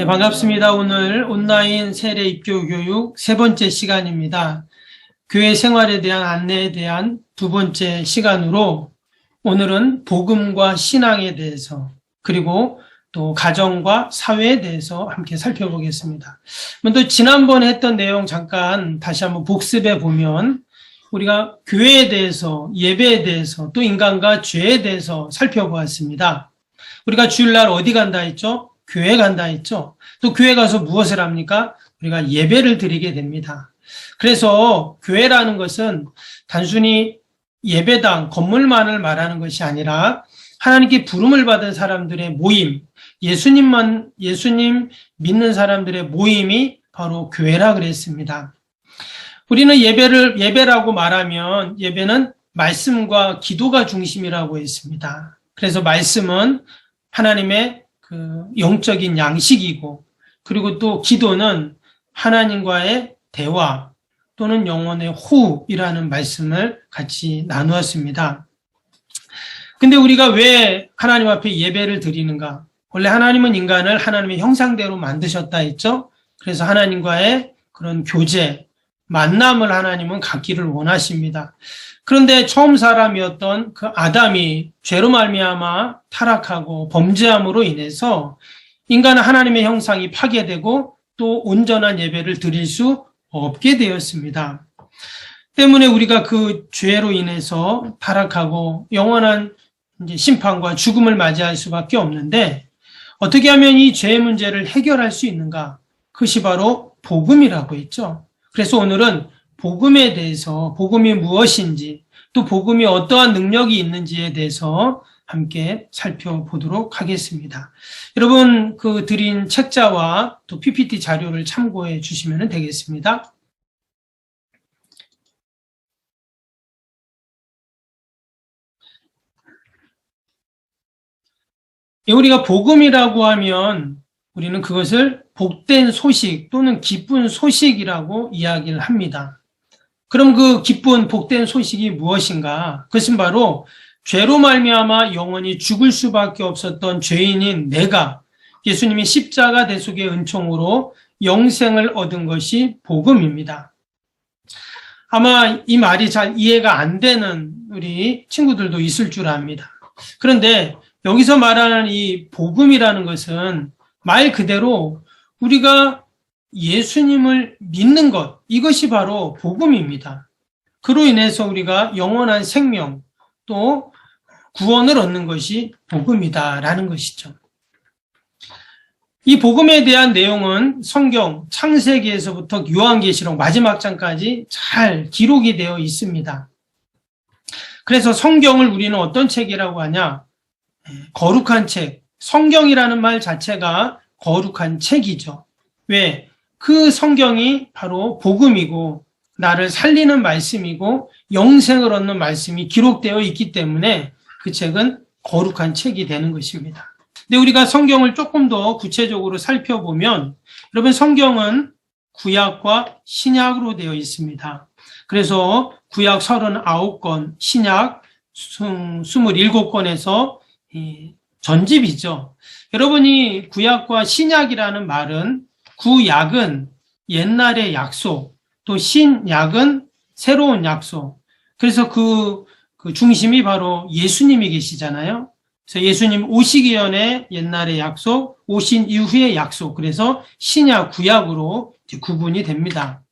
네, 반갑습니다. 오늘 온라인 세례 입교 교육 세 번째 시간입니다. 교회 생활에 대한 안내에 대한 두 번째 시간으로 오늘은 복음과 신앙에 대해서 그리고 또 가정과 사회에 대해서 함께 살펴보겠습니다. 먼저 지난번에 했던 내용 잠깐 다시 한번 복습해 보면 우리가 교회에 대해서, 예배에 대해서, 또 인간과 죄에 대해서 살펴보았습니다. 우리가 주일날 어디 간다 했죠? 교회 간다 했죠. 또 교회 가서 무엇을 합니까? 우리가 예배를 드리게 됩니다. 그래서 교회라는 것은 단순히 예배당, 건물만을 말하는 것이 아니라 하나님께 부름을 받은 사람들의 모임, 예수님 믿는 사람들의 모임이 바로 교회라 그랬습니다. 우리는 예배라고 말하면 예배는 말씀과 기도가 중심이라고 했습니다. 그래서 말씀은 하나님의 그 영적인 양식이고, 그리고 또 기도는 하나님과의 대화 또는 영혼의 호흡이라는 말씀을 같이 나누었습니다. 근데 우리가 왜 하나님 앞에 예배를 드리는가? 원래 하나님은 인간을 하나님의 형상대로 만드셨다 했죠? 그래서 하나님과의 그런 교제, 만남을 하나님은 갖기를 원하십니다. 그런데 처음 사람이었던 그 아담이 죄로 말미암아 타락하고 범죄함으로 인해서 인간은 하나님의 형상이 파괴되고 또 온전한 예배를 드릴 수 없게 되었습니다. 때문에 우리가 그 죄로 인해서 타락하고 영원한 이제 심판과 죽음을 맞이할 수밖에 없는데 어떻게 하면 이 죄의 문제를 해결할 수 있는가? 그것이 바로 복음이라고 했죠. 그래서 오늘은 복음에 대해서, 복음이 무엇인지, 또 복음이 어떠한 능력이 있는지에 대해서 함께 살펴보도록 하겠습니다. 여러분, 그 드린 책자와 또 PPT 자료를 참고해 주시면 되겠습니다. 우리가 복음이라고 하면 우리는 그것을 복된 소식 또는 기쁜 소식이라고 이야기를 합니다. 그럼 그 기쁜 복된 소식이 무엇인가? 그것은 바로 죄로 말미암아 영원히 죽을 수밖에 없었던 죄인인 내가 예수님이 십자가 대속의 은총으로 영생을 얻은 것이 복음입니다. 아마 이 말이 잘 이해가 안 되는 우리 친구들도 있을 줄 압니다. 그런데 여기서 말하는 이 복음이라는 것은 말 그대로 우리가 예수님을 믿는 것, 이것이 바로 복음입니다. 그로 인해서 우리가 영원한 생명 또 구원을 얻는 것이 복음이다라는 것이죠. 이 복음에 대한 내용은 성경 창세기에서부터 요한계시록 마지막 장까지 잘 기록이 되어 있습니다. 그래서 성경을 우리는 어떤 책이라고 하냐? 거룩한 책. 성경이라는 말 자체가 거룩한 책이죠. 왜? 그 성경이 바로 복음이고 나를 살리는 말씀이고 영생을 얻는 말씀이 기록되어 있기 때문에 그 책은 거룩한 책이 되는 것입니다. 근데 우리가 성경을 조금 더 구체적으로 살펴보면 여러분 성경은 구약과 신약으로 되어 있습니다. 그래서 구약 39권, 신약 27권에서 전집이죠. 여러분이 구약과 신약이라는 말은 구약은 옛날의 약속, 또 신약은 새로운 약속. 그래서 그 중심이 바로 예수님이 계시잖아요. 그래서 예수님 오시기 전에 옛날의 약속, 오신 이후의 약속. 그래서 신약, 구약으로 구분이 됩니다.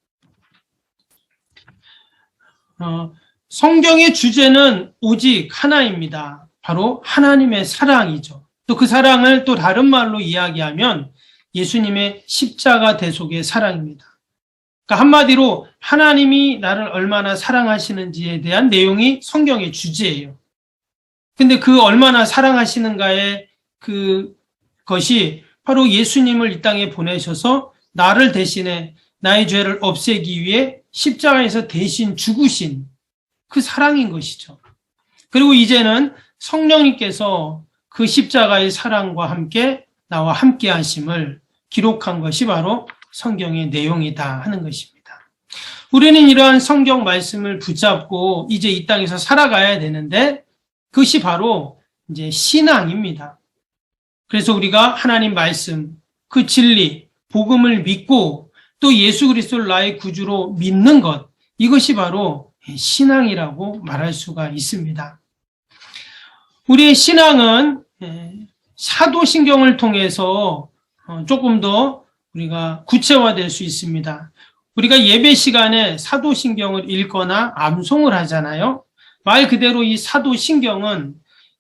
성경의 주제는 오직 하나입니다. 바로 하나님의 사랑이죠. 또 그 사랑을 또 다른 말로 이야기하면 예수님의 십자가 대속의 사랑입니다. 그러니까 한마디로 하나님이 나를 얼마나 사랑하시는지에 대한 내용이 성경의 주제예요. 근데 그 얼마나 사랑하시는가의 그것이 바로 예수님을 이 땅에 보내셔서 나를 대신해 나의 죄를 없애기 위해 십자가에서 대신 죽으신 그 사랑인 것이죠. 그리고 이제는 성령님께서 그 십자가의 사랑과 함께 나와 함께 하심을 기록한 것이 바로 성경의 내용이다 하는 것입니다. 우리는 이러한 성경 말씀을 붙잡고 이제 이 땅에서 살아가야 되는데 그것이 바로 이제 신앙입니다. 그래서 우리가 하나님 말씀, 그 진리, 복음을 믿고 또 예수 그리스도를 나의 구주로 믿는 것, 이것이 바로 신앙이라고 말할 수가 있습니다. 우리의 신앙은 사도신경을 통해서 조금 더 우리가 구체화될 수 있습니다. 우리가 예배 시간에 사도신경을 읽거나 암송을 하잖아요. 말 그대로 이 사도신경은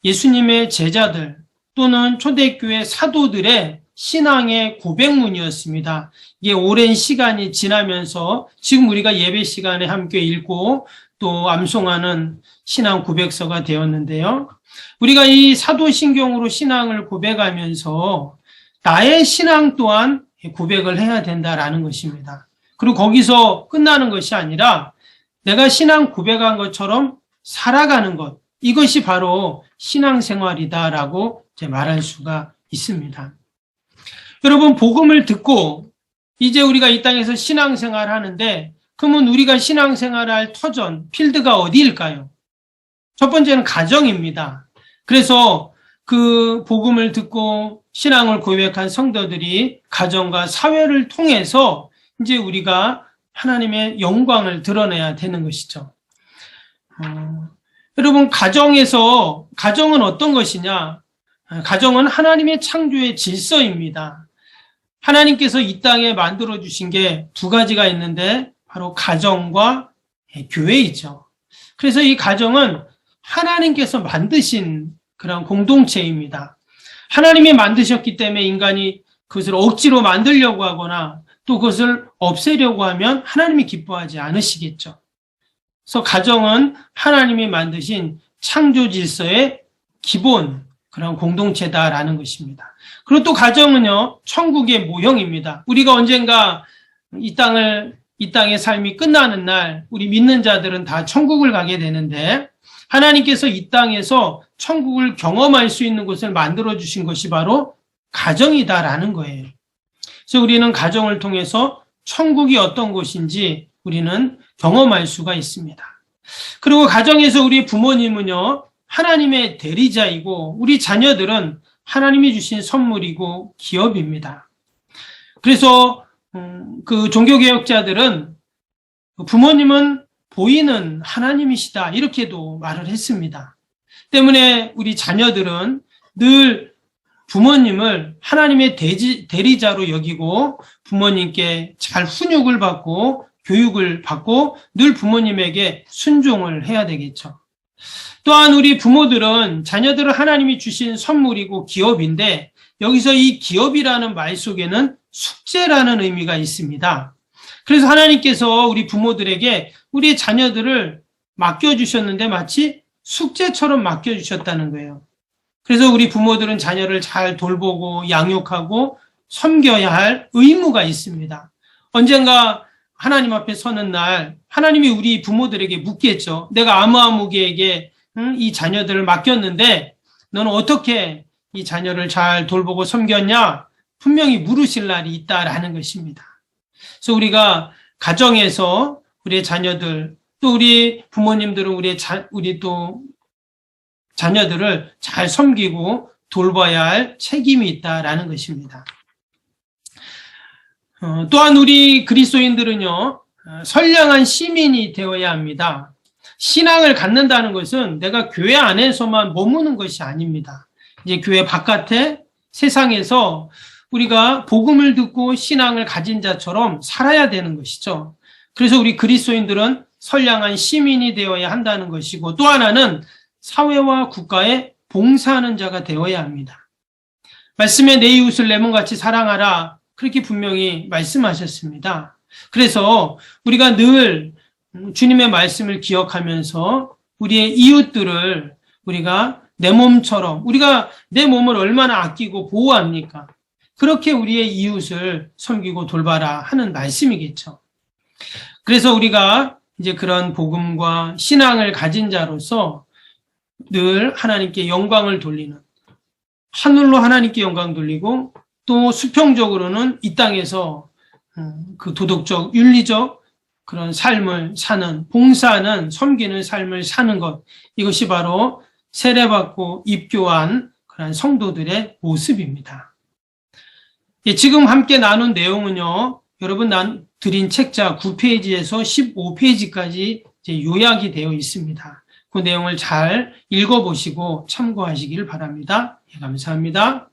예수님의 제자들 또는 초대교회 사도들의 신앙의 고백문이었습니다. 이게 오랜 시간이 지나면서 지금 우리가 예배 시간에 함께 읽고 또 암송하는 신앙 고백서가 되었는데요. 우리가 이 사도신경으로 신앙을 고백하면서 나의 신앙 또한 고백을 해야 된다라는 것입니다. 그리고 거기서 끝나는 것이 아니라 내가 신앙 고백한 것처럼 살아가는 것, 이것이 바로 신앙생활이다라고 말할 수가 있습니다. 여러분, 복음을 듣고 이제 우리가 이 땅에서 신앙생활 하는데 그러면 우리가 신앙생활할 터전, 필드가 어디일까요? 첫 번째는 가정입니다. 그래서 그 복음을 듣고 신앙을 고백한 성도들이 가정과 사회를 통해서 이제 우리가 하나님의 영광을 드러내야 되는 것이죠. 여러분, 가정은 어떤 것이냐? 가정은 하나님의 창조의 질서입니다. 하나님께서 이 땅에 만들어주신 게 두 가지가 있는데 바로 가정과 교회이죠. 그래서 이 가정은 하나님께서 만드신 그런 공동체입니다. 하나님이 만드셨기 때문에 인간이 그것을 억지로 만들려고 하거나 또 그것을 없애려고 하면 하나님이 기뻐하지 않으시겠죠. 그래서 가정은 하나님이 만드신 창조 질서의 기본 그런 공동체다라는 것입니다. 그리고 또 가정은요, 천국의 모형입니다. 우리가 언젠가 이 땅의 삶이 끝나는 날 우리 믿는 자들은 다 천국을 가게 되는데 하나님께서 이 땅에서 천국을 경험할 수 있는 곳을 만들어주신 것이 바로 가정이다라는 거예요. 그래서 우리는 가정을 통해서 천국이 어떤 곳인지 우리는 경험할 수가 있습니다. 그리고 가정에서 우리 부모님은요, 하나님의 대리자이고 우리 자녀들은 하나님이 주신 선물이고 기업입니다. 그래서 그 종교개혁자들은 부모님은 보이는 하나님이시다 이렇게도 말을 했습니다. 때문에 우리 자녀들은 늘 부모님을 하나님의 대리자로 여기고 부모님께 잘 훈육을 받고 교육을 받고 늘 부모님에게 순종을 해야 되겠죠. 또한 우리 부모들은 자녀들을 하나님이 주신 선물이고 기업인데 여기서 이 기업이라는 말 속에는 숙제라는 의미가 있습니다. 그래서 하나님께서 우리 부모들에게 우리 자녀들을 맡겨주셨는데 마치 숙제처럼 맡겨주셨다는 거예요. 그래서 우리 부모들은 자녀를 잘 돌보고 양육하고 섬겨야 할 의무가 있습니다. 언젠가 하나님 앞에 서는 날 하나님이 우리 부모들에게 묻겠죠. 내가 아무아무개에게 이 자녀들을 맡겼는데 너는 어떻게 이 자녀를 잘 돌보고 섬겼냐? 분명히 물으실 날이 있다라는 것입니다. 그래서 우리가 가정에서 우리의 자녀들 또 우리 부모님들은 우리 또 자녀들을 잘 섬기고 돌봐야 할 책임이 있다라는 것입니다. 또한 우리 그리스도인들은요, 선량한 시민이 되어야 합니다. 신앙을 갖는다는 것은 내가 교회 안에서만 머무는 것이 아닙니다. 이제 교회 바깥에 세상에서 우리가 복음을 듣고 신앙을 가진 자처럼 살아야 되는 것이죠. 그래서 우리 그리스도인들은 선량한 시민이 되어야 한다는 것이고 또 하나는 사회와 국가에 봉사하는 자가 되어야 합니다. 말씀에 내 이웃을 내 몸같이 사랑하라 그렇게 분명히 말씀하셨습니다. 그래서 우리가 늘 주님의 말씀을 기억하면서 우리의 이웃들을 우리가 내 몸처럼 우리가 내 몸을 얼마나 아끼고 보호합니까? 그렇게 우리의 이웃을 섬기고 돌봐라 하는 말씀이겠죠. 그래서 우리가 이제 그런 복음과 신앙을 가진 자로서 늘 하나님께 영광을 돌리는 하늘로 하나님께 영광 돌리고 또 수평적으로는 이 땅에서 그 도덕적, 윤리적 그런 삶을 사는, 봉사하는, 섬기는 삶을 사는 것 이것이 바로 세례받고 입교한 그런 성도들의 모습입니다. 예, 지금 함께 나눈 내용은요, 여러분 드린 책자 9페이지에서 15페이지까지 요약이 되어 있습니다. 그 내용을 잘 읽어보시고 참고하시길 바랍니다. 예, 감사합니다.